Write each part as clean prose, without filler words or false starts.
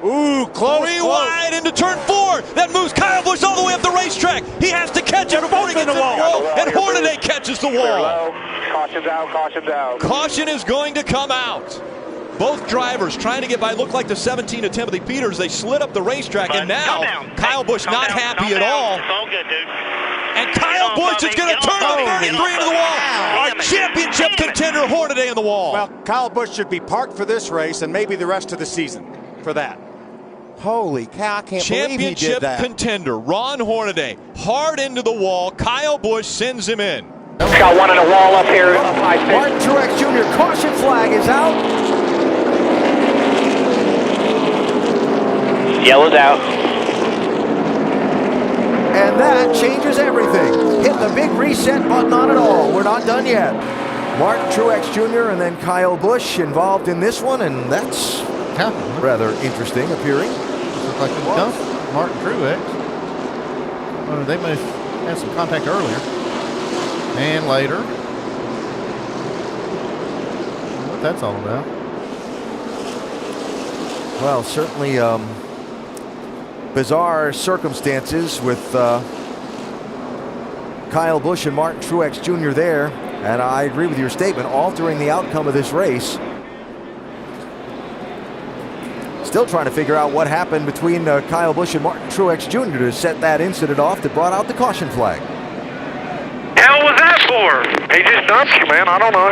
Ooh, close. Three wide into turn 4. That moves Kyle Busch all the way up the racetrack. He has to catch it before he gets to the wall. And Hornaday catches the wall. Caution's out, caution's out. Caution is going to come out. Both drivers trying to get by. Looked like the 17 of Timothy Peters. They slid up the racetrack, and now Kyle Busch not happy at all. It's all good, dude. And Kyle Busch is going to turn on 33 into the wall. Our championship contender, Hornaday, in the wall. Well, Kyle Busch should be parked for this race and maybe the rest of the season for that. Holy cow, I can't believe he did Championship that. contender, Ron Hornaday, hard into the wall. Kyle Busch sends him in. Got one in the wall up here. Martin Truex Jr. caution flag is out. Yellow's out. And that changes everything. Hit the big reset button on it all. We're not done yet. Martin Truex Jr. and then Kyle Busch involved in this one, and that's rather interesting appearing. Looks like he dumped Martin Truex. They may have had some contact earlier and later. What that's all about. Well, certainly bizarre circumstances with Kyle Busch and Martin Truex Jr. there. And I agree with your statement, altering the outcome of this race. Still trying to figure out what happened between Kyle Busch and Martin Truex Jr. to set that incident off that brought out the caution flag. Hell was that for? He just dumped you, man. I don't know.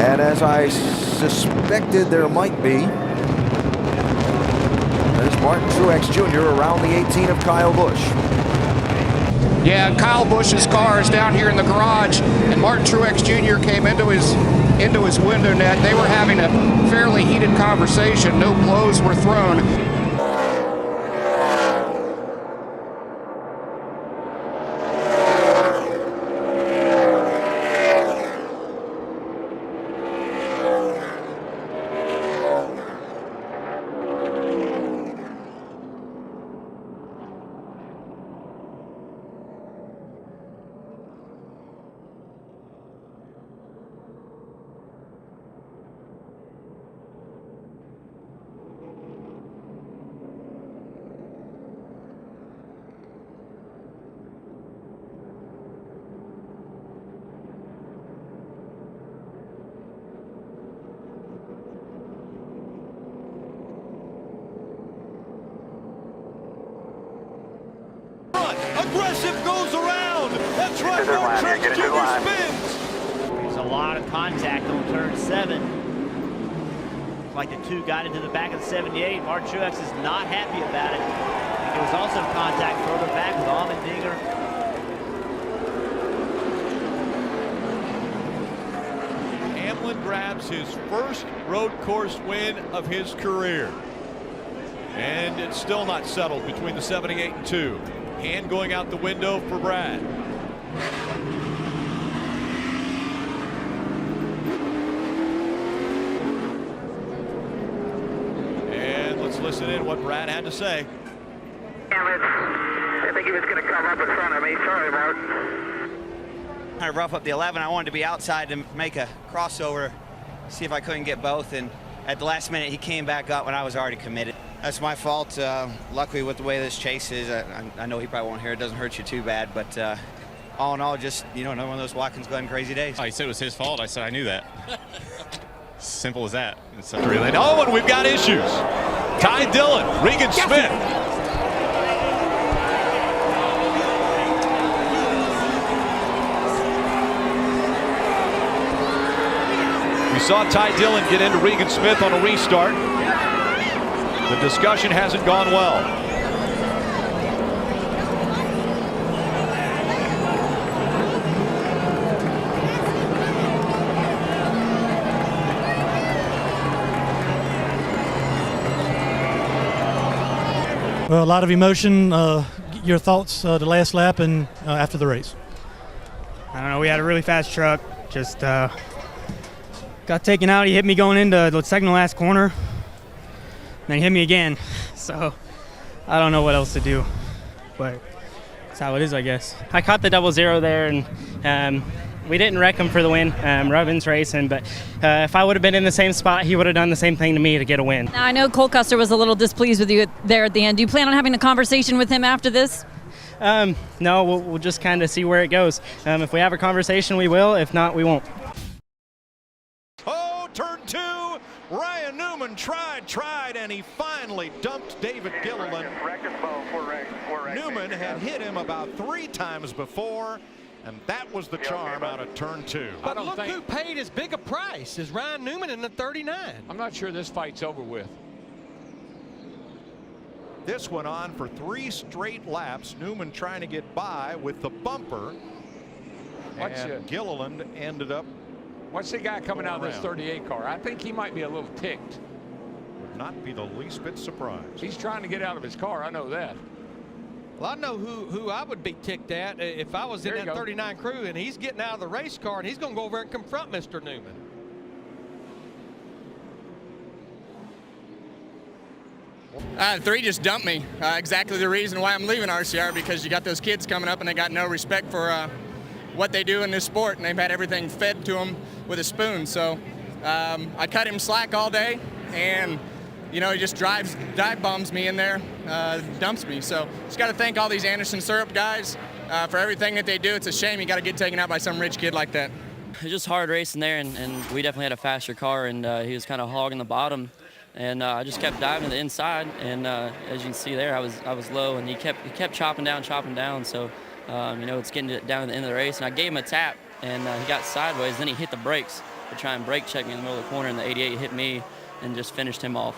And as I suspected there might be, there's Martin Truex Jr. around the 18 of Kyle Busch. Yeah, Kyle Busch's car is down here in the garage, and Martin Truex Jr. came into his window net. They were having a fairly heated conversation. No blows were thrown. Aggressive goes around. That's right, Martin Truex Jr. spins. There's a lot of contact on turn 7. Like the two got into the back of the 78. Martin Truex is not happy about it. There was also contact further back with Allmendinger. Hamlin grabs his first road course win of his career. And it's still not settled between the 78 and 2. Hand going out the window for Brad. And let's listen in what Brad had to say. I think he was going to come up in front of me. Sorry, Martin. I rough up the 11. I wanted to be outside to make a crossover, see if I couldn't get both. And at the last minute, he came back up when I was already committed. That's my fault. Luckily, with the way this chase is, I know he probably won't hear it. Doesn't hurt you too bad, but all in all, just another one of those Watkins Glen crazy days. Oh, he said it was his fault. I said I knew that. Simple as that. Oh, and we've got issues. Ty Dillon, Regan Smith. We saw Ty Dillon get into Regan Smith on a restart. The discussion hasn't gone well. Well, a lot of emotion. Your thoughts the last lap and after the race? I don't know. We had a really fast truck. Just got taken out. He hit me going into the second to last corner. Then he hit me again. So I don't know what else to do. But that's how it is, I guess. I caught the 0-0 there, and We didn't wreck him for the win. Rubin's racing, but if I would have been in the same spot, he would have done the same thing to me to get a win. Now, I know Cole Custer was a little displeased with you there at the end. Do you plan on having a conversation with him after this? No, we'll just kind of see where it goes. If we have a conversation, we will. If not, we won't. Oh, turn 2. Ryan Newman tried, and he finally dumped David Gilliland. Newman had hit him about 3 times before, and that was the charm out of turn 2. But look who paid as big a price as Ryan Newman in the 39. I'm not sure this fight's over with. This went on for 3 straight laps. Newman trying to get by with the bumper. And Gilliland ended up. What's the guy coming out of this 38 car? I think he might be a little ticked. Would not be the least bit surprised. He's trying to get out of his car. I know that. Well, I know who I would be ticked at if I was in that 39 crew, and he's getting out of the race car, and he's going to go over and confront Mr. Newman. Three just dumped me. Exactly the reason why I'm leaving RCR, because you got those kids coming up and they got no respect for what they do in this sport, and they've had everything fed to them with a spoon. So I cut him slack all day, and you know, he just dive bombs me in there, dumps me. So just got to thank all these Anderson Syrup guys for everything that they do. It's a shame you got to get taken out by some rich kid like that. It was just hard racing there, and we definitely had a faster car, and he was kind of hogging the bottom. And I just kept diving to the inside, and as you can see there, I was low, and he kept chopping down. So you know, it's getting down to the end of the race, and I gave him a tap, and he got sideways. Then he hit the brakes to try and brake check me in the middle of the corner, and the 88 hit me and just finished him off.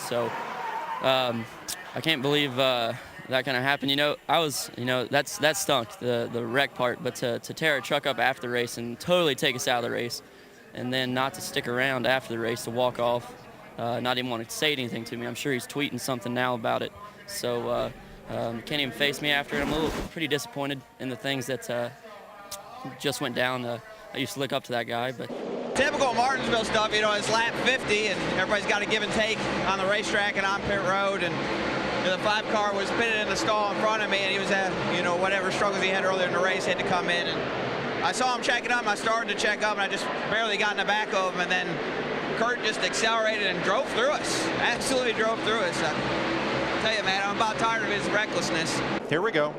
So I can't believe that kind of happened. You know, that stunk, the wreck part, but to tear a truck up after the race and totally take us out of the race, and then not to stick around after the race to walk off. Not even want to say anything to me. I'm sure he's tweeting something now about it. So can't even face me after it. I'm pretty disappointed in the things that just went down. I used to look up to that guy, but. Typical Martinsville stuff, you know, it's lap 50 and everybody's got to give and take on the racetrack and on pit road, and you know, the 5 car was pitted in the stall in front of me, and he was at, you know, whatever struggles he had earlier in the race, he had to come in, and I saw him checking up, and I started to check up, and I just barely got in the back of him, and then Kurt just accelerated and drove through us. Absolutely drove through us. I tell you, man, I'm about tired of his recklessness. Here we go.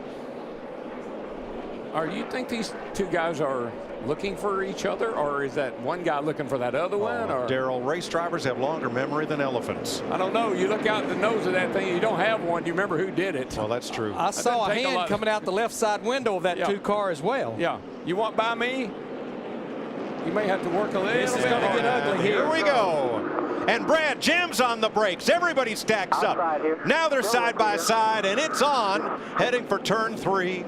You think these 2 guys are looking for each other, or is that one guy looking for that other one? Or Darrell, race drivers have longer memory than elephants. I don't know. You look out the nose of that thing, you don't have one. Do you remember who did it? Well, that's true. I saw a hand coming out the left side window of that 2 car as well. Yeah. You want by me? You may have to work a little bit. This is going to get ugly here. Here we go. And Brad jams on the brakes. Everybody stacks up. Now they're side by side, and it's on, heading for turn 3,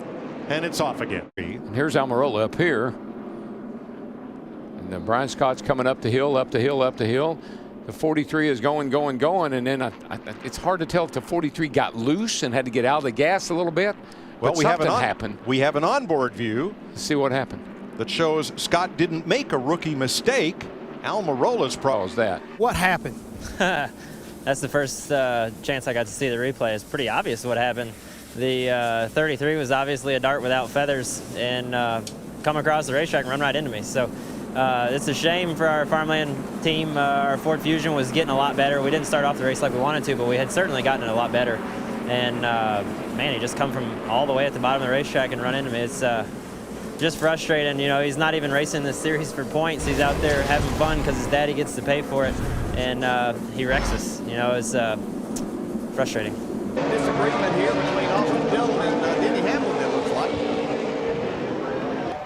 and it's off again. And here's Almirola up here. And then Brian Scott's coming up the hill, up the hill, up the hill. The 43 is going, and then it's hard to tell if the 43 got loose and had to get out of the gas a little bit. Well, but something happened. We have an onboard view. Let's see what happened. That shows Scott didn't make a rookie mistake. Almirola's problem. That. What happened? That's the first chance I got to see the replay. It's pretty obvious what happened. The 33 was obviously a dart without feathers and come across the racetrack and run right into me. So it's a shame for our farmland team. Our Ford Fusion was getting a lot better. We didn't start off the race like we wanted to, but we had certainly gotten it a lot better. And man, he just come from all the way at the bottom of the racetrack and run into me. It's just frustrating. You know, he's not even racing this series for points. He's out there having fun because his daddy gets to pay for it, and he wrecks us. You know, it's frustrating. Disagreement here between Austin Dillon and Denny Hamlin, it looks like.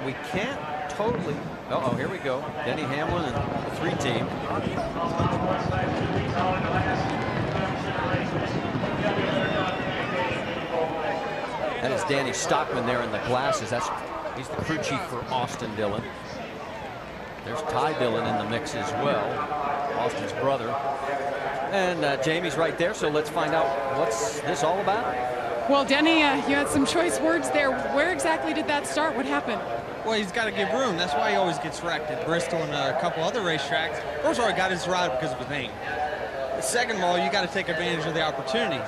We can't totally. Uh-oh, here we go. Denny Hamlin and the 3 team. That is Danny Stockman there in the glasses. He's the crew chief for Austin Dillon. There's Ty Dillon in the mix as well, Austin's brother. And Jamie's right there, so let's find out what's this all about. Well, Denny, you had some choice words there. Where exactly did that start? What happened? Well, he's got to give room. That's why he always gets wrecked at Bristol and a couple other racetracks. First of all, he got his ride because of his name. Second of all, you got to take advantage of the opportunity.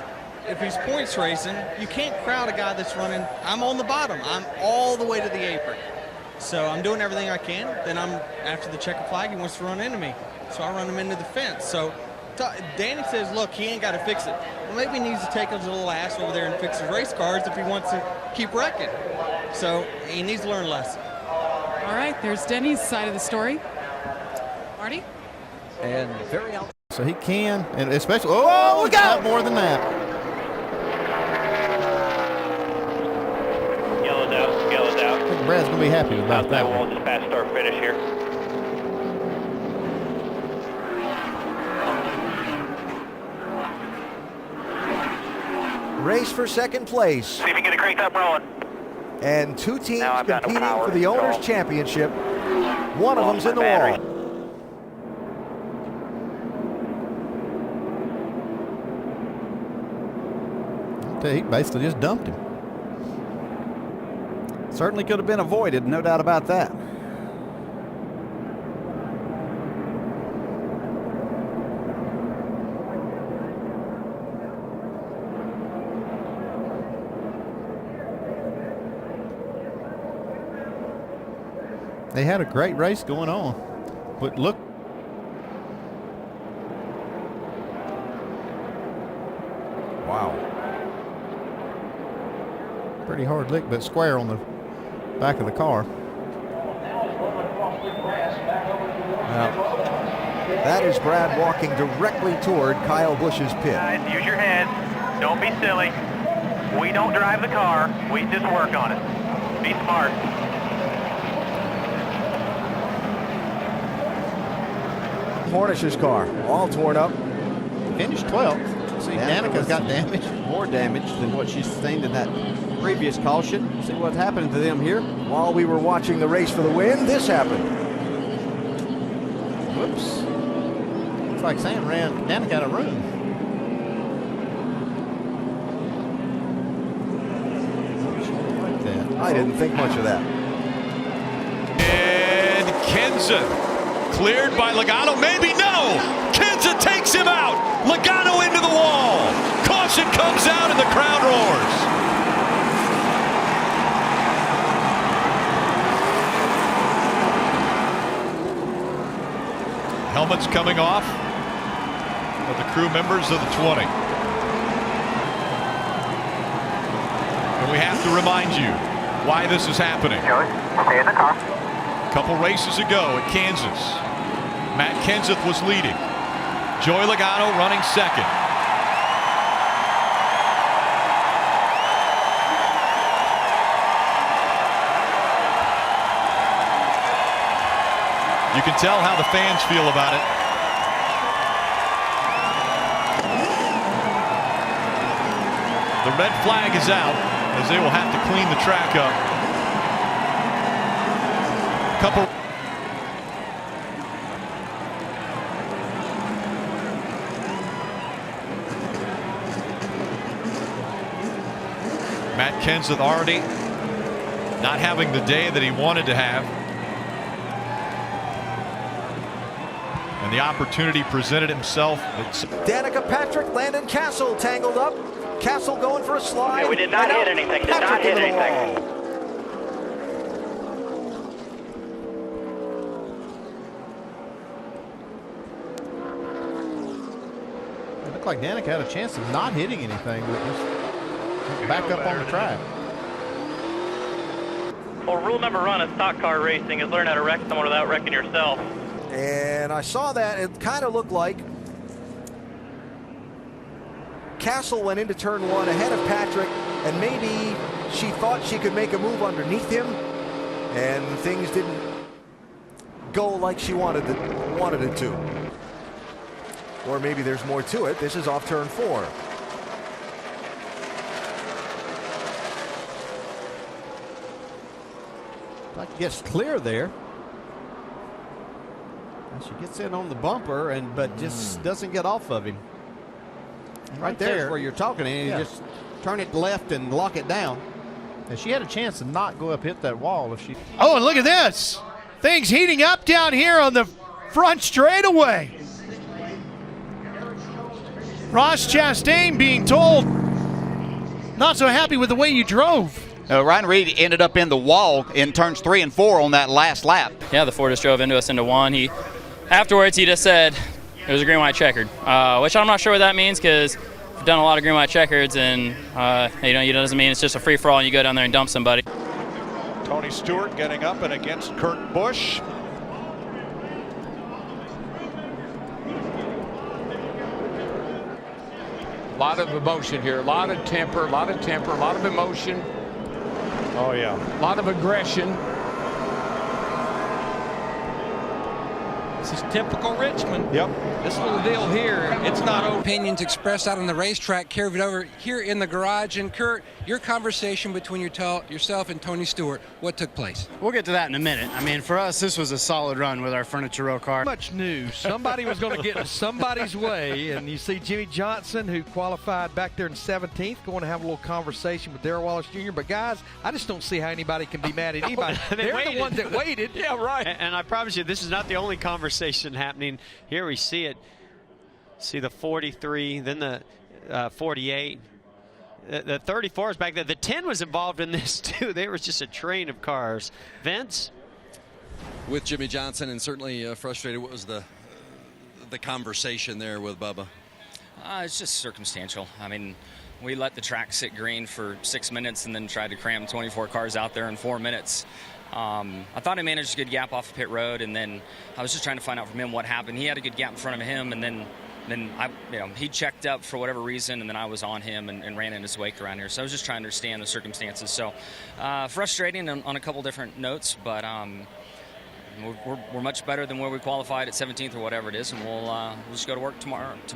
If he's points racing, you can't crowd a guy that's running, I'm on the bottom, I'm all the way to the apron. So I'm doing everything I can. Then after the checkered flag, he wants to run into me. So I run him into the fence. So Danny says, look, he ain't got to fix it. Well, maybe he needs to take his little ass over there and fix his race cars if he wants to keep wrecking. So he needs to learn a lesson. All right, there's Denny's side of the story. Marty? And very out. So he can, and especially, oh, look out! More than that. Yellow's out. I think Brad's going to be happy about that Wall one. just past start finish here. Race for second place. See if you can get a crank up rolling. And two teams Now I've got no competing power for the Owners' installed. Championship. One of them's in the battery. wall. He basically just dumped him. Certainly could have been avoided, no doubt about that. They had a great race going on, but look. Wow. Pretty hard lick, but square on the back of the car. That is Brad walking directly toward Kyle Busch's pit. Guys, use your heads. Don't be silly. We don't drive the car. We just work on it. Be smart. Hornish's car, all torn up. Finished 12th. See, Danica's got damage. More damage than what she sustained in that previous caution. See what happened to them here. While we were watching the race for the win, this happened. Whoops. Looks like Sam ran Danica out of room. Like that. I didn't think much of that. And Kenseth cleared by Logano. Maybe no. Kenseth takes him out. Logano into the wall. Caution comes out and the crowd roars. Helmets coming off of the crew members of the 20. And we have to remind you why this is happening. Joey, stay in the car. A couple races ago at Kansas, Matt Kenseth was leading. Joey Logano running second. You can tell how the fans feel about it. The red flag is out as they will have to clean the track up. Couple. Matt Kenseth already not having the day that he wanted to have. And the opportunity presented himself. Danica Patrick, Landon Castle tangled up. Castle going for a slide. Okay, we did not hit anything. Did not hit anything. It looked like Danica had a chance of not hitting anything, but just back up on the track. Well, rule number one of stock car racing is learn how to wreck someone without wrecking yourself. And I saw that. It kind of looked like Castle went into turn one ahead of Patrick, and maybe she thought she could make a move underneath him, and things didn't go like she wanted it to. Or maybe there's more to it. This is off turn 4. Like he gets clear there. And she gets in on the bumper, but just doesn't get off of him. Right there is where you're talking, and you just turn it left and lock it down. And she had a chance to not go up hit that wall if she. Oh, and look at this. Things heating up down here on the front straightaway. Ross Chastain being told not so happy with the way you drove. Ryan Reed ended up in the wall in turns 3 and 4 on that last lap. Yeah, the Ford just drove into us into one. Afterwards, he just said it was a green, white checkered, which I'm not sure what that means because I've done a lot of green, white checkers, and it doesn't mean it's just a free for all and you go down there and dump somebody. Tony Stewart getting up and against Kurt Busch. A lot of emotion here, a lot of temper, a lot of emotion. Oh, yeah. A lot of aggression. This is typical Richmond. Yep. This little deal here, it's not over. Opinions expressed out on the racetrack carried over here in the garage. And Kurt, your conversation between yourself and Tony Stewart, what took place? We'll get to that in a minute. I mean, for us, this was a solid run with our Furniture Row car. Much news. Somebody was going to get in somebody's way, and you see Jimmy Johnson, who qualified back there in 17th, going to have a little conversation with Darrell Wallace Jr. But guys, I just don't see how anybody can be mad at anybody. They're the ones that waited. Yeah, right. And I promise you, this is not the only conversation happening. Here we see it. See the 43, then the 48. The 34 is back there. The 10 was involved in this too. There was just a train of cars. Vince? With Jimmy Johnson, and certainly frustrated. What was the conversation there with Bubba? It's just circumstantial. I mean, we let the track sit green for 6 minutes and then tried to cram 24 cars out there in 4 minutes. I thought he managed a good gap off of pit road, and then I was just trying to find out from him what happened. He had a good gap in front of him, and then he checked up for whatever reason, and then I was on him and ran in his wake around here. So I was just trying to understand the circumstances. So frustrating on a couple different notes, but we're much better than where we qualified at 17th or whatever it is, and we'll just go to work tomorrow